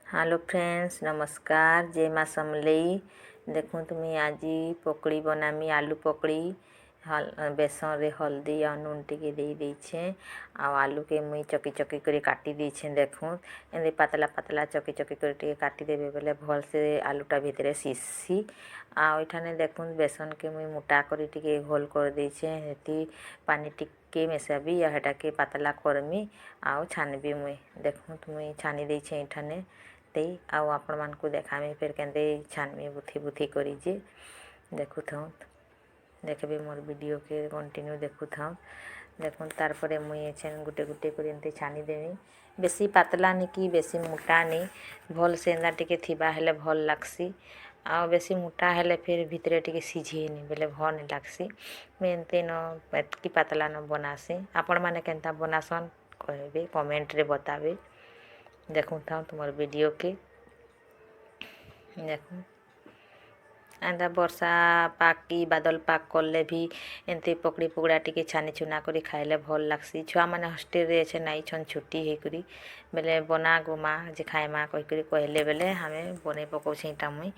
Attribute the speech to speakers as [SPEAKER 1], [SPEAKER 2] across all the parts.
[SPEAKER 1] Hello friends, नमस्कार। जय माँ समलेई। देखूँ तुम्हें आज पकड़ी बनामी आलू पकड़ी बेसन रे हल्दी और नून टिके दे देछे आलू के मुई चकी चकी कर काटी देछे। देखूँ एंदे पतला पतला चकी चकी कर टिके काटी देबे बेले भल से आलूटा भितरे सीसी आठाने देखूँ बेसन के मुई मोटा करी टिके घोल कर देछे। हेती पानी टिके मेसाबी या हेटा के पतला करमी आउ छानबी। मुई देखूँ मुई छानी देछे एठाने आउ आपण मानकु देखामी फिर केंदे छानमी बुथी बुथी करी जे देखु थाउ देखबे मोर वीडियो के कंटिन्यू देखु थाउ। देखुन तार परे मुई एछन गुटे गुटे करी एंते छानी देमी। बेसी पतला नि कि बेसी मोटा नि भल से एंदा टिके थिबा हेले भल लागसी आ बेसी मोटा हेले फिर भितरे टिके सिझेनी बेले भल नि लागसी। मुई एंते न एतकी पतला न बनासी। आपण माने केनता बनासन कहबे कमेंट रे बताबे। देखूँ था तुमर वीडियो के देखूँ एंता वर्षा पाक की बादल पाक कले भी एंते पकड़ी पकड़ा टिके छानी छुना करी खाइले भल लागसी। छुआ माने हॉस्टेल रे छे नाई छन छुट्टी हे करी बेले बना गोमा जे खाइमा कहि करी कहले बेले हमें बने पकोछि टा मुई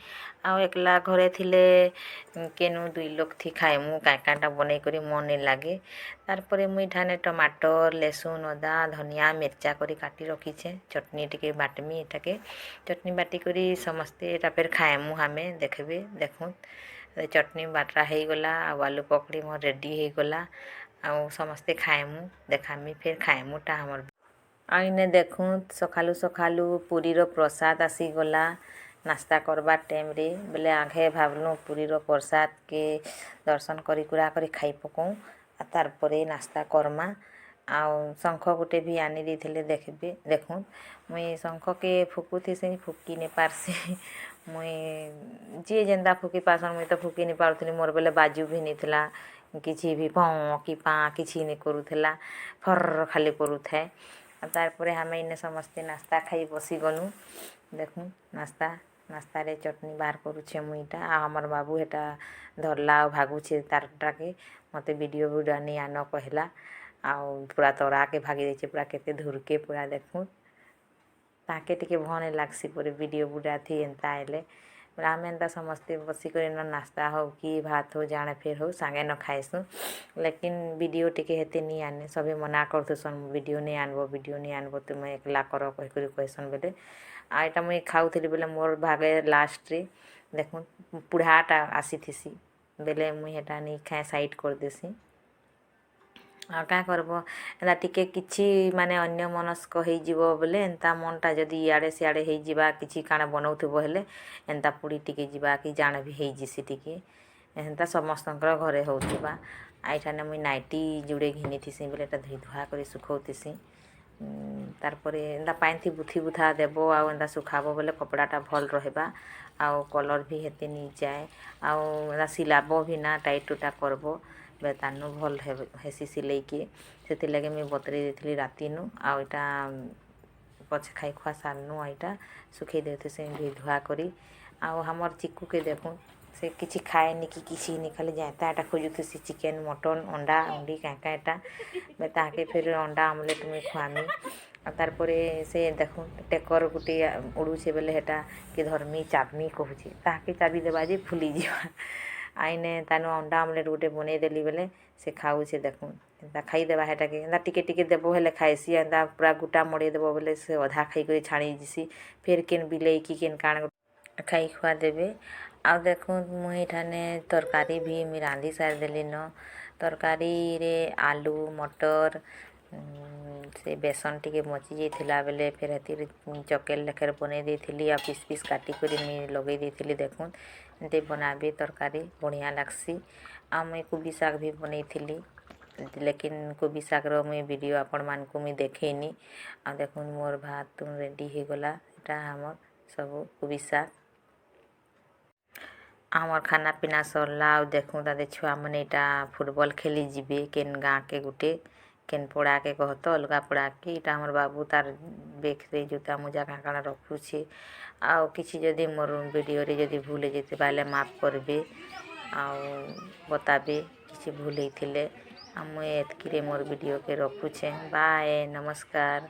[SPEAKER 1] आ एकला घरे थिले केनु दुई लोग थी खाइमु काटा बनै करी मन नहीं लागे। तार परे मुई ठाने टमाटर लहसुन अदा धनिया मिर्चा करी काटी रखीछे। चटनी टिके बाटमी एटाके चटनी बाटी करी समस्ते एटा फिर खाइमु हमें देखबे। देखूँ चटनी बाटा हो गला आलू पकड़ी मोर रेडी हो गला आउ समस्ते खाइमु देखामी फिर खाइमु टा हमर आइने देखूँ सखालू सखालू पुरीर प्रसाद आसी गला नास्ता करबार टाइम रे बेले आगे भावलु पुरीर प्रसाद के दर्शन करी कुरा करी खाई पकऊँ तार परे नास्ता करमा आउ शंख गुटे भी आनी देथिले देखबे। देखूँ मुई शंख के फुकुथी से फुकी नहीं पारसी मुई जी जेन्दा फुकी पासन मुई तो फुकी नहीं पारुथली मोर बेले बाजू भी नहीं थिला किछि भी पौ कि पा किछि नहीं करूथिला फर खाली करूथाए। तार परे हमें इने समस्ते नास्ता खाई बसी गनु। देखूँ नास्ता रे चटनी बाहर करूछे मुईटा आ हमर बाबू हेटा धरला भागुछे तारटा के मते वीडियो नहीं आन कहला आउ पूरा तोड़ा के भागी देछे पूरा केते धूर के पूरा। देखूँ ताके टिके भने लागसी पूरे वीडियो बुड़ा थी एंता आइले आमे एंता समस्ते बसी कर न नास्ता हो कि भात हो जाने फिर हो सांगे न खाइसु लेकिन वीडियो टिके हेते नहीं आने सभी मना करथुसन वीडियो नहीं आनबो तुम एकला कर कहि करी कहसन बेले आ एटा मुई खाउथली बेले मोर भागे लास्ट रे देखूँ पुढ़ाटा आसीथिसी बेले मुई हेटा नहीं खाए साइड कर देसी आ क्या करब एंता टिके किछि माने अन्य मनस्क हो जीवो बोले एंता मनटा जदि इयाड़े सियाड़े हो जीवा किछि काना बनाउथबो हेले एंता पुड़ी टिके जीवा कि जान भी हो जिसी टिके एंता समस्तंकर घरे होउथबा। आइठाने मुई नाइटी जुड़े घिनी थिसी बेले एटा धुई धुआ करी सुखौथिसी तार परे एंता पानी थी बुथी बुथा देबो आ एंता सुखाबो बोले कपड़ाटा भल रहबा आउ कलर भी हेते नहीं जाए आउ एंता सिलाबो भी ना टाइट टूटा करबो बेतानु भल हेसी सिलाई के से लगे मुई बतरे देथिली रातिनु आ एटा पछे खाई खुआ सारनु आईटा सुखई देते से धुई धुआ करी आउ हमर चिक्कू के देखूँ से किछि खाएनी कि किछि नहीं खाली जाता एटा खोजुथुसी चिकेन मटन अंडा अंडी क्या एटा ताके फिर अंडा आमलेट मुई खुआमी तार परे से देखूँ टेकर गुटे उड़ूछे बेले हेटा कि धर्मी चाबमी कहूछे ताके चाबी देबा जे फुली जीवा आईने तानु अंडा आमलेट गुटे बनै देली बेले से खाऊछे। देखूँ एंता खाईदेबा हेटाके एंता टिके टिके देबो हेले खाइसी एंता पूरा गुटा मड़े देबो बोले से अधा खाई कर छाड़ी जिसी फिर केन बिलेई कि केन काण खाई खुआ देबे। आ देखूँ मुई ठाने तरकारी भी मुई रांधी सार देली न तरकारी रे आलू मटर से बेसन टिके मची जाइथिला बेले फिर हेतिर चकेल लेखेर बनै देइथिली आ पीस पीस काटी करी मुई लगे देइथिली। देखूँ एंते बनाबे तरकारी बढ़िया लागसी आ मुई कोबी साग भी बनैथिली लेकिन कोबी सागर मुई वीडियो आपण मानकु मुई देखैनी आ देखूँ मोर भात तुम रेडी हो गला एटा हमर सब कोबी साग आमर खाना पीना सरला आ देखूँ तादे छुआ मैंने एटा फुटबॉल खेली जीवे केन गाँ के गुटे केन पड़ा के कहत अलगा पड़ा के इटा हमर बाबू तार बेग रे जूता मोजा काँ काण रखुछे आउ किछि जदि मोर वीडियो रे जदि भूल जेते बाले माफ करबे आउ बताबे किछि भूल होइथिले आ मुई एतकी रे मोर वीडियो के रखुछे। बाय नमस्कार।